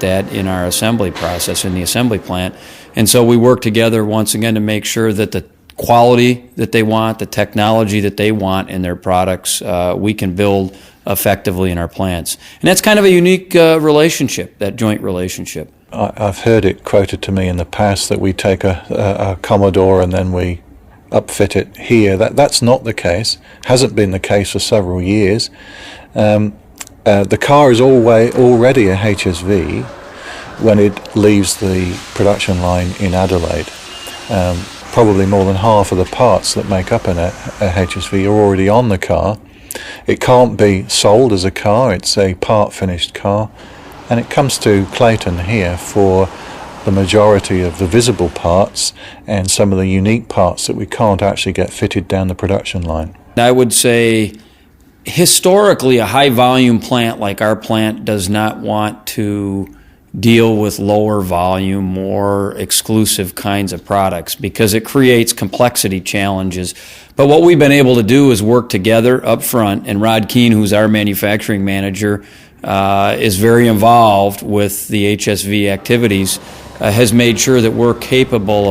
that in our assembly process, in the assembly plant. And so we work together once again to make sure that the quality that they want, the technology that they want in their products, we can build effectively in our plants. And that's kind of a unique relationship, that joint relationship. I've heard it quoted to me in the past that we take a Commodore and then we upfit it here. That's not the case. Hasn't been the case for several years. The car is already a HSV when it leaves the production line in Adelaide. Probably more than half of the parts that make up a HSV are already on the car. It can't be sold as a car. It's a part-finished car. And it comes to Clayton here for the majority of the visible parts and some of the unique parts that we can't actually get fitted down the production line. I would say historically a high volume plant like our plant does not want to deal with lower volume, more exclusive kinds of products because it creates complexity challenges. But what we've been able to do is work together up front, and Rod Keene, who's our manufacturing manager, is very involved with the HSV activities, has made sure that we're capable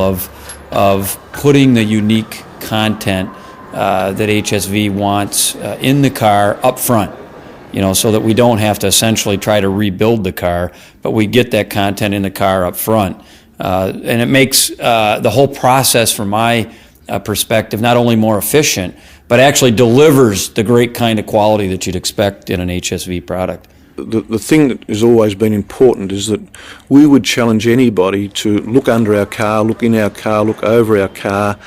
of putting the unique content that HSV wants in the car up front, so that we don't have to essentially try to rebuild the car, but we get that content in the car up front. And it makes the whole process, from my perspective, not only more efficient, but actually delivers the great kind of quality that you'd expect in an HSV product. The thing that has always been important is that we would challenge anybody to look under our car, look in our car, look over our car,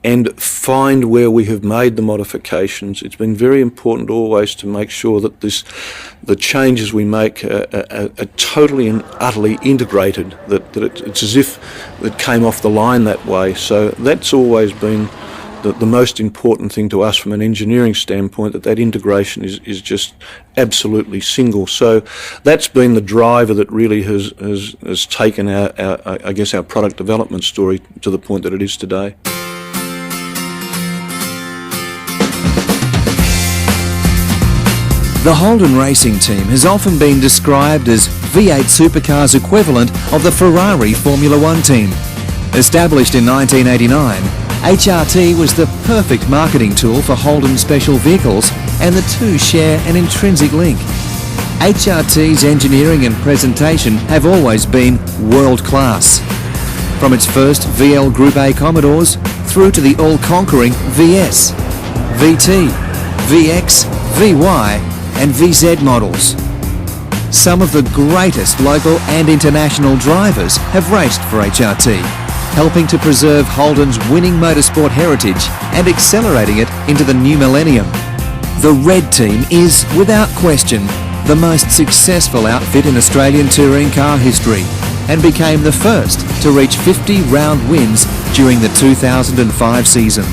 and find where we have made the modifications. It's been very important always to make sure that the changes we make are totally and utterly integrated, that it's as if it came off the line that way. So that's always been the most important thing to us from an engineering standpoint, that integration is just absolutely single. So that's been the driver that really has taken our product development story to the point that it is today. The Holden racing team has often been described as V8 supercars equivalent of the Ferrari Formula One team. Established in 1989, HRT was the perfect marketing tool for Holden special vehicles, and the two share an intrinsic link. HRT's engineering and presentation have always been world-class. From its first VL Group A Commodores through to the all-conquering VS, VT, VX, VY and VZ models. Some of the greatest local and international drivers have raced for HRT, helping to preserve Holden's winning motorsport heritage and accelerating it into the new millennium. The Red Team is, without question, the most successful outfit in Australian touring car history and became the first to reach 50 round wins during the 2005 season.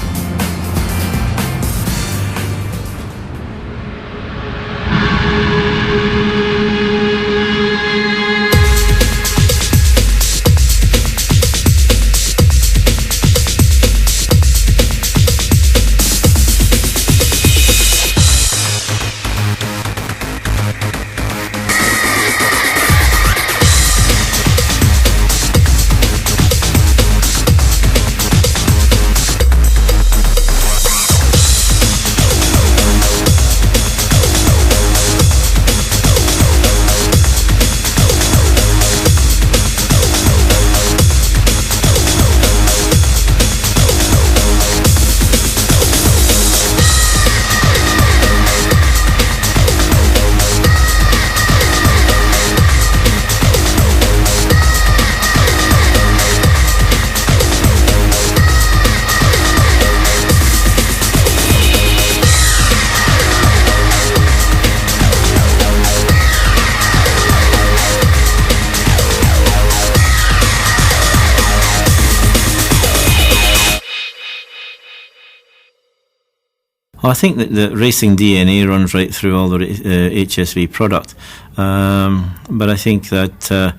I think that the racing DNA runs right through all the HSV product, but I think that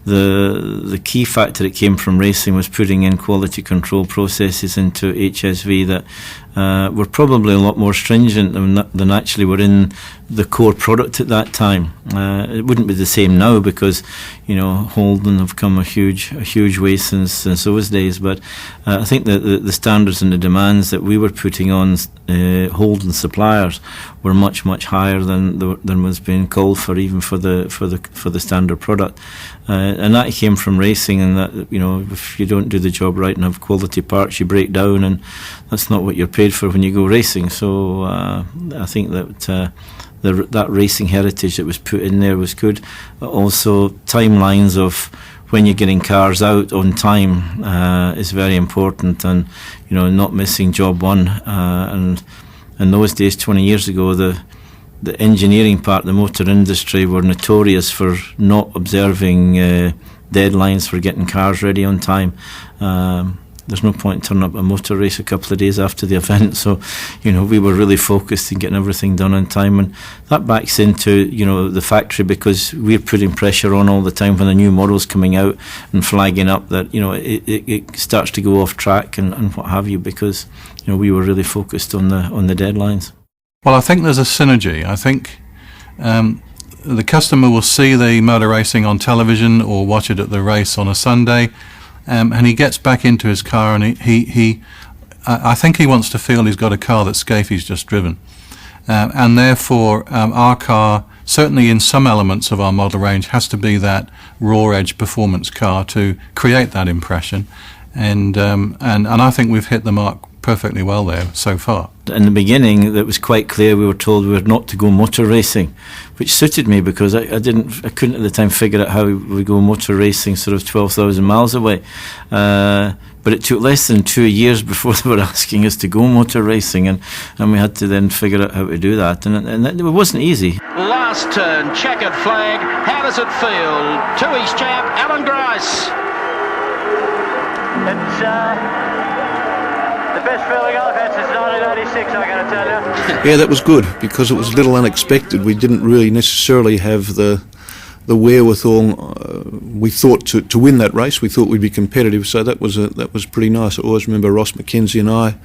the key factor that came from racing was putting in quality control processes into HSV that were probably a lot more stringent than actually were in the core product at that time. It wouldn't be the same now because, Holden have come a huge way since those days. But I think that the standards and the demands that we were putting on Holden suppliers were much higher than was being called for, even for the standard product. And that came from racing, and that if you don't do the job right and have quality parts, you break down, and that's not what you're paid for when you go racing. So I think that that racing heritage that was put in there was good. Also, timelines of when you're getting cars out on time is very important, and not missing job one. And in those days, 20 years ago, the engineering part, the motor industry, were notorious for not observing deadlines for getting cars ready on time. There's no point in turning up a motor race a couple of days after the event. So, we were really focused in getting everything done on time, and that backs into, the factory, because we're putting pressure on all the time when the new model's coming out and flagging up that, it starts to go off track and what have you, because, we were really focused on the deadlines. Well, I think there's a synergy. I think the customer will see the motor racing on television or watch it at the race on a Sunday, and he gets back into his car, and I think he wants to feel he's got a car that Scafey's just driven, and therefore our car, certainly in some elements of our model range, has to be that raw edge performance car to create that impression, and I think we've hit the mark perfectly well there so far. In the beginning, it was quite clear we were told we were not to go motor racing, which suited me because I couldn't at the time figure out how we go motor racing sort of 12,000 miles away. But it took less than 2 years before they were asking us to go motor racing, and we had to then figure out how to do that, and it wasn't easy. Last turn, checkered flag. How does it feel? To his champ, Alan Grice. It's the best feeling I've had since 1986, I got to tell you. Yeah, that was good because it was a little unexpected. We didn't really necessarily have the wherewithal we thought to win that race. We thought we'd be competitive, so that was pretty nice. I always remember Ross McKenzie and I,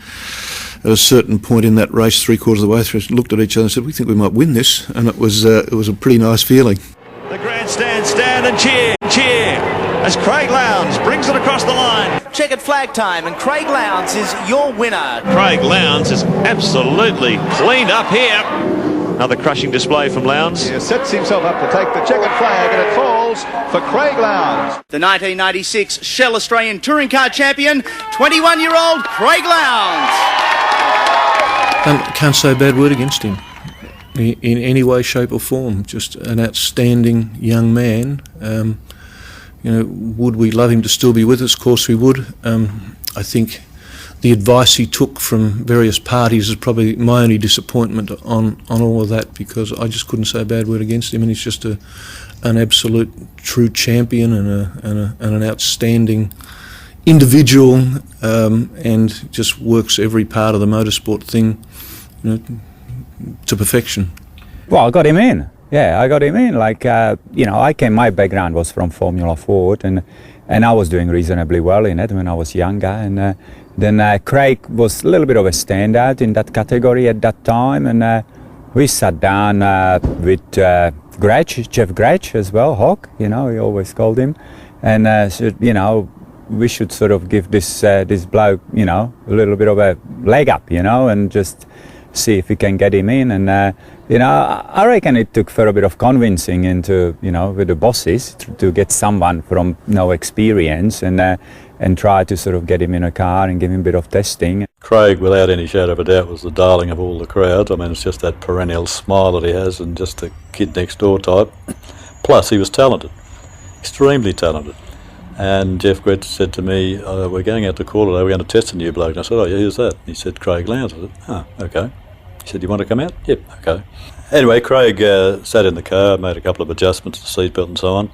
at a certain point in that race, 3/4 of the way through, looked at each other and said, "We think we might win this," and it was a pretty nice feeling. The grandstand stand and cheer as Craig Lowndes brings it across the line. Checkered flag time, and Craig Lowndes is your winner. Craig Lowndes is absolutely cleaned up here. Another crushing display from Lowndes. He sets himself up to take the checkered flag, and it falls for Craig Lowndes. The 1996 Shell Australian Touring Car Champion, 21-year-old Craig Lowndes. Can't say a bad word against him in any way, shape or form. Just an outstanding young man. Would we love him to still be with us? Of course we would. I think the advice he took from various parties is probably my only disappointment on all of that, because I just couldn't say a bad word against him, and he's just an absolute true champion and an outstanding individual, and just works every part of the motorsport thing to perfection. Well, I got him in. Yeah, I got him in. My background was from Formula Ford, and I was doing reasonably well in it when I was younger. And then Craig was a little bit of a standout in that category at that time. And we sat down with Jeff Gretsch as well, Hawk, he always called him. And said, we should sort of give this bloke, a little bit of a leg up, and just see if we can get him in. And I reckon it took for a bit of convincing into with the bosses to get someone from no experience and try to sort of get him in a car and give him a bit of testing. Craig, without any shadow of a doubt, was the darling of all the crowds. I mean, it's just that perennial smile that he has, and just the kid next door type. Plus, he was talented, extremely talented. And Jeff Gretsch said to me, "We're going out to call today. We're going to test a new bloke." And I said, "Oh, yeah, who's that?" He said, "Craig Lowndes." I said, "Oh, okay." He said, "You want to come out?" "Yep, okay." Anyway, Craig sat in the car, made a couple of adjustments to the seatbelt and so on.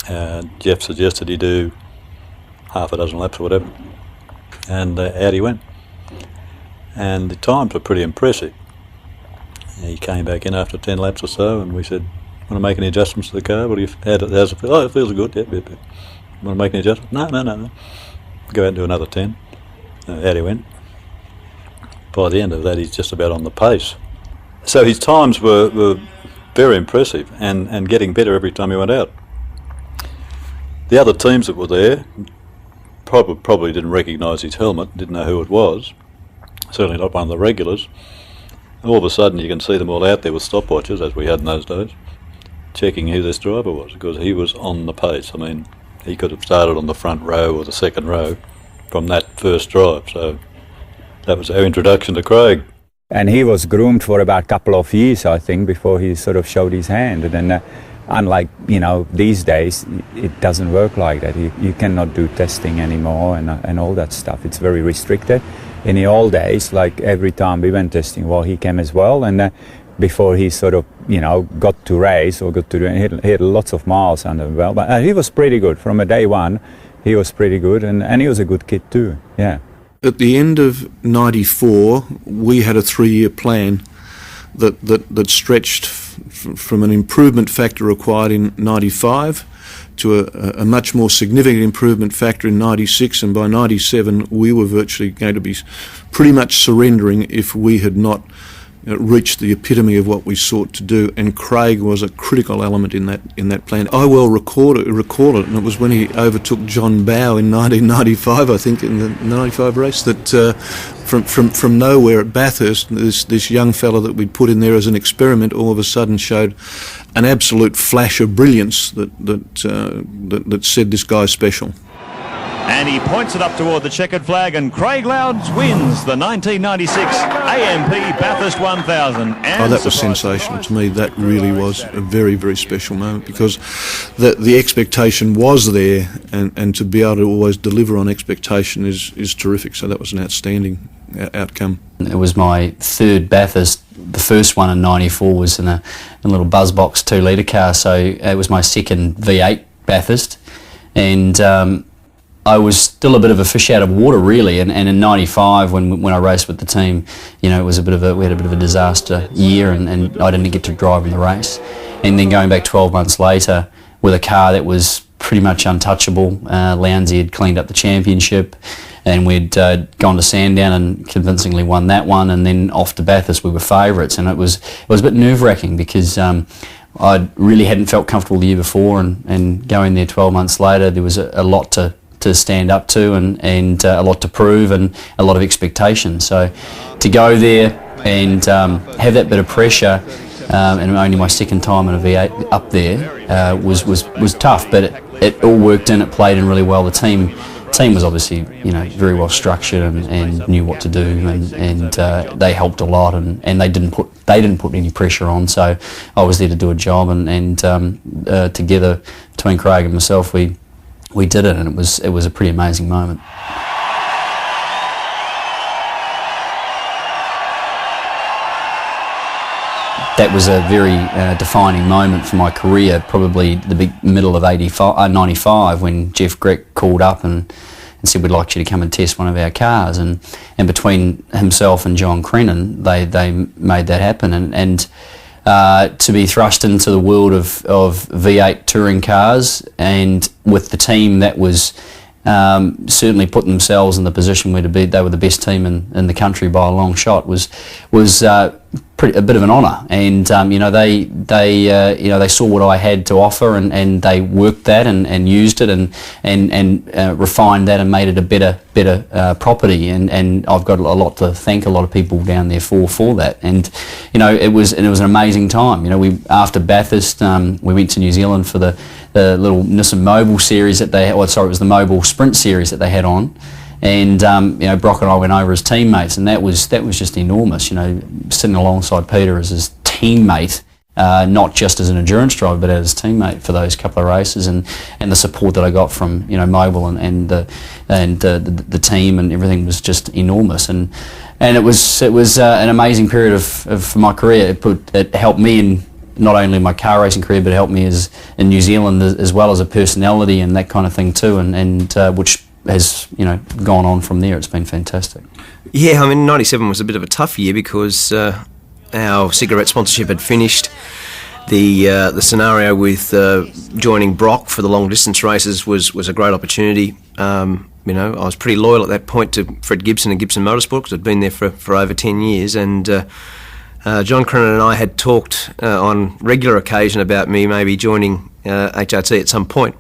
And Jeff suggested he do half a dozen laps or whatever. And out he went. And the times were pretty impressive. He came back in after 10 laps or so, and we said, Want to make any adjustments to the car? What do you, how's it feel? Oh, it feels good. Yep. Want to make any adjustments? No. Go out and do another 10. Out he went. By the end of that, he's just about on the pace. So his times were very impressive and getting better every time he went out. The other teams that were there probably didn't recognise his helmet, didn't know who it was. Certainly not one of the regulars. All of a sudden you can see them all out there with stopwatches, as we had in those days, checking who this driver was, because he was on the pace. I mean, he could have started on the front row or the second row from that first drive. So that was our introduction to Craig. And he was groomed for about a couple of years, I think, before he sort of showed his hand. And then, unlike, these days, it doesn't work like that. You cannot do testing anymore and all that stuff. It's very restricted. In the old days, like every time we went testing, well, he came as well. And before he sort of, got to race or got to do, he had lots of miles under the belt. But he was pretty good. From a day one, he was pretty good. And he was a good kid too, yeah. At the end of '94, we had a 3-year plan that stretched from an improvement factor required in '95 to a much more significant improvement factor in '96, and by '97 we were virtually going to be pretty much surrendering if we had not reached the epitome of what we sought to do, and Craig was a critical element in that plan. I well recall it, and it was when he overtook John Bowe in 1995, I think, in the 95 race, that from nowhere at Bathurst, this young fella that we'd put in there as an experiment all of a sudden showed an absolute flash of brilliance that said this guy's special. And he points it up toward the checkered flag, and Craig Lowndes wins the 1996 AMP Bathurst 1000. And that was sensational to me. That really was a very, very special moment, because the expectation was there, and to be able to always deliver on expectation is terrific. So that was an outstanding outcome. It was my third Bathurst. The first one in '94 was in a little Buzzbox 2-litre car, so it was my second V8 Bathurst, and I was still a bit of a fish out of water, really, and in '95 when I raced with the team, it was we had a bit of a disaster year, and I didn't get to drive in the race. And then going back 12 months later with a car that was pretty much untouchable, Lowndesy had cleaned up the championship, and we'd gone to Sandown and convincingly won that one, and then off to Bathurst we were favourites, and it was a bit nerve-wracking because I really hadn't felt comfortable the year before, and going there 12 months later there was a lot to stand up to and a lot to prove and a lot of expectation. So to go there and have that bit of pressure, and only my second time in a V8 up there was tough, but it all worked in, it played in really well. The team was obviously very well structured and knew what to do, and they helped a lot, and they didn't put any pressure on, so I was there to do a job, and together between Craig and myself we did it, and it was a pretty amazing moment. That was a very defining moment for my career, probably the big middle of '95 when Jeff Grech called up and said, we'd like you to come and test one of our cars, and between himself and John Crennan they made that happen, and to be thrust into the world of V8 touring cars, and with the team that was certainly put themselves in the position where they were the best team in the country by a long shot, was a bit of an honour, and they saw what I had to offer, and they worked that and used it and refined that and made it a better property, and I've got a lot to thank a lot of people down there for that, and it was an amazing time. We after Bathurst we went to New Zealand for the little Nissan Mobile series that they had, it was the Mobile Sprint series that they had on. And Brock and I went over as teammates, and that was just enormous. Sitting alongside Peter as his teammate, not just as an endurance driver, but as his teammate for those couple of races, and the support that I got from Mobile and the team and everything was just enormous. And it was an amazing period of my career. It helped me in not only my car racing career, but it helped me in New Zealand as well as a personality and that kind of thing too, and which has gone on from there. It's been fantastic. Yeah, I mean, '97 was a bit of a tough year because our cigarette sponsorship had finished, The scenario with joining Brock for the long distance races was a great opportunity. You know, I was pretty loyal at that point to Fred Gibson and Gibson Motorsport because I'd been there for over 10 years, and John Crennan and I had talked on regular occasion about me maybe joining HRT at some point.